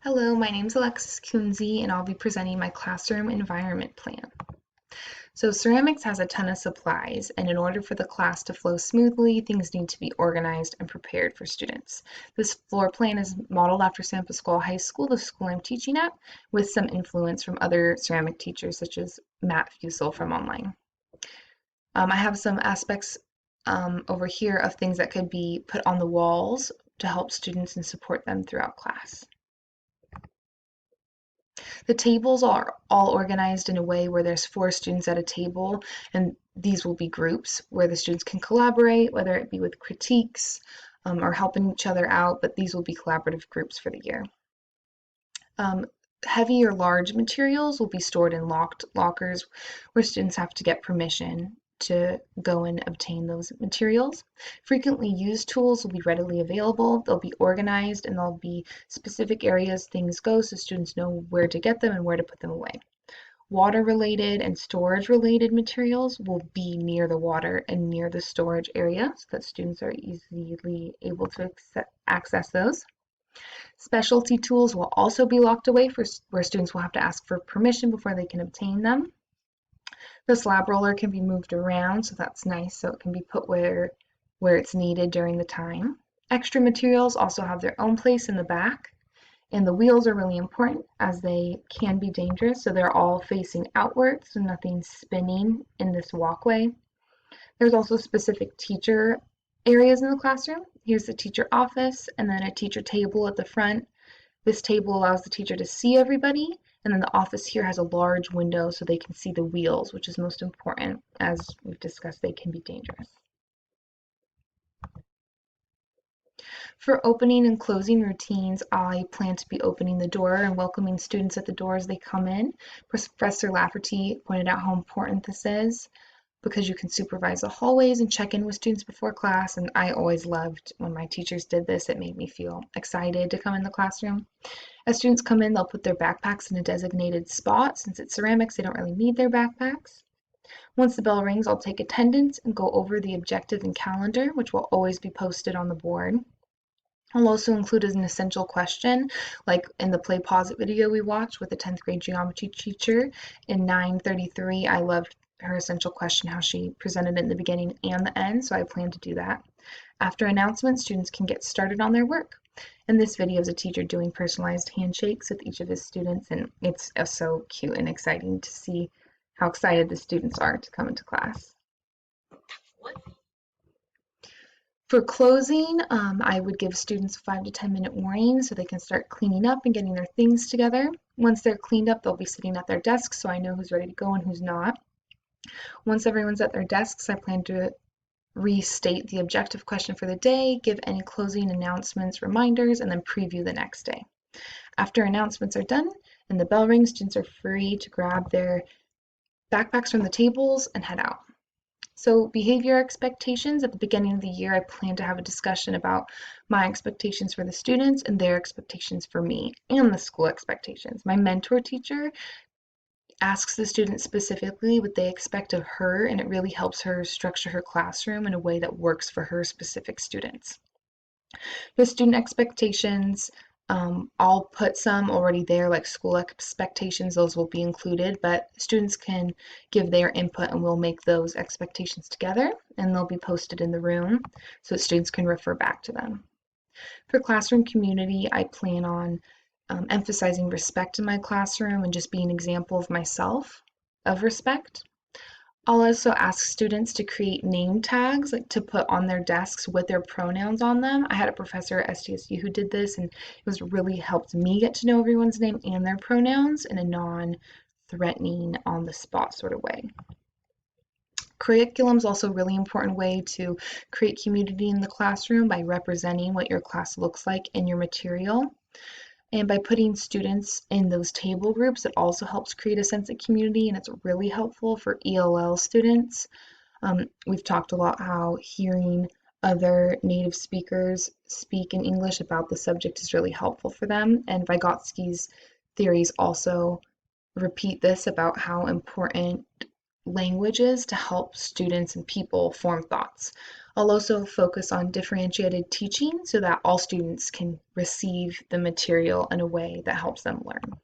Hello, my name is Alexis Kunze, and I'll be presenting my classroom environment plan. So ceramics has a ton of supplies, and in order for the class to flow smoothly, things need to be organized and prepared for students. This floor plan is modeled after San Pasqual High School, the school I'm teaching at, with some influence from other ceramic teachers such as Matt Fusel from online. I have some aspects over here of things that could be put on the walls to help students and support them throughout class. The tables are all organized in a way where there's 4 students at a table, and these will be groups where the students can collaborate, whether it be with critiques or helping each other out, but these will be collaborative groups for the year. Heavy or large materials will be stored in locked lockers where students have to get permission to go and obtain those materials. Frequently used tools will be readily available. They'll be organized and there'll be specific areas things go so students know where to get them and where to put them away. Water related and storage related materials will be near the water and near the storage area so that students are easily able to access those. Specialty tools will also be locked away where students will have to ask for permission before they can obtain them. The slab roller can be moved around, so that's nice, so it can be put where it's needed during the time. Extra materials also have their own place in the back, and the wheels are really important as they can be dangerous, so they're all facing outwards, so nothing's spinning in this walkway. There's also specific teacher areas in the classroom. Here's the teacher office, and then a teacher table at the front. This table allows the teacher to see everybody, and then the office here has a large window so they can see the wheels, which is most important. As we've discussed, they can be dangerous. For opening and closing routines, I plan to be opening the door and welcoming students at the door as they come in. Professor Lafferty pointed out how important this is because you can supervise the hallways and check in with students before class, and I always loved when my teachers did this. It made me feel excited to come in the classroom. As students come in, they'll put their backpacks in a designated spot. Since it's ceramics, they don't really need their backpacks. Once the bell rings, I'll take attendance and go over the objective and calendar, which will always be posted on the board. I'll also include an essential question, like in the Play Pause It video we watched with the 10th grade geometry teacher in 933. I loved her essential question, how she presented it in the beginning and the end, so I plan to do that. After announcements, students can get started on their work. In this video is a teacher doing personalized handshakes with each of his students, and it's so cute and exciting to see how excited the students are to come into class. For closing, I would give students a 5 to 10 minute warning so they can start cleaning up and getting their things together. Once they're cleaned up, they'll be sitting at their desks so I know who's ready to go and who's not. Once everyone's at their desks, I plan to restate the objective question for the day, give any closing announcements, reminders, and then preview the next day. After announcements are done and the bell rings, students are free to grab their backpacks from the tables and head out. So behavior expectations, at the beginning of the year, I plan to have a discussion about my expectations for the students and their expectations for me and the school expectations. My mentor teacher asks the students specifically what they expect of her, and it really helps her structure her classroom in a way that works for her specific students. The student expectations, I'll put some already there, like school expectations, those will be included, but students can give their input and we'll make those expectations together and they'll be posted in the room so students can refer back to them. For classroom community, I plan on emphasizing respect in my classroom and just being an example of myself of respect. I'll also ask students to create name tags, like to put on their desks with their pronouns on them. I had a professor at SDSU who did this, and it was really helped me get to know everyone's name and their pronouns in a non-threatening, on-the-spot sort of way. Curriculum is also a really important way to create community in the classroom by representing what your class looks like in your material. And by putting students in those table groups, it also helps create a sense of community, and it's really helpful for ELL students. We've talked a lot how hearing other native speakers speak in English about the subject is really helpful for them. And Vygotsky's theories also repeat this about how important language is to help students and people form thoughts. I'll also focus on differentiated teaching so that all students can receive the material in a way that helps them learn.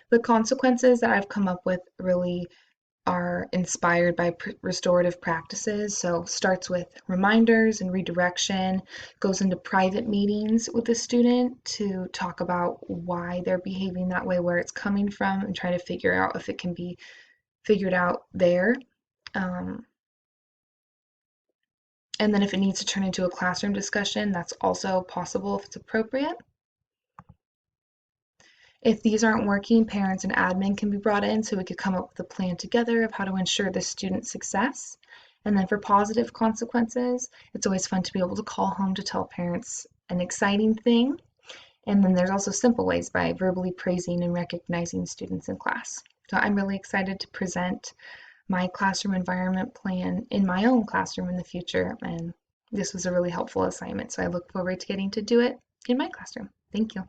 The consequences that I've come up with really are inspired by restorative practices. So starts with reminders and redirection, goes into private meetings with the student to talk about why they're behaving that way, where it's coming from, and try to figure out if it can be figured out there. Um, and then if it needs to turn into a classroom discussion, that's also possible if it's appropriate. If these aren't working, parents and admin can be brought in so we could come up with a plan together of how to ensure the student's success. And then for positive consequences, it's always fun to be able to call home to tell parents an exciting thing. And then there's also simple ways by verbally praising and recognizing students in class. So I'm really excited to present my classroom environment plan in my own classroom in the future. And this was a really helpful assignment. So I look forward to getting to do it in my classroom. Thank you.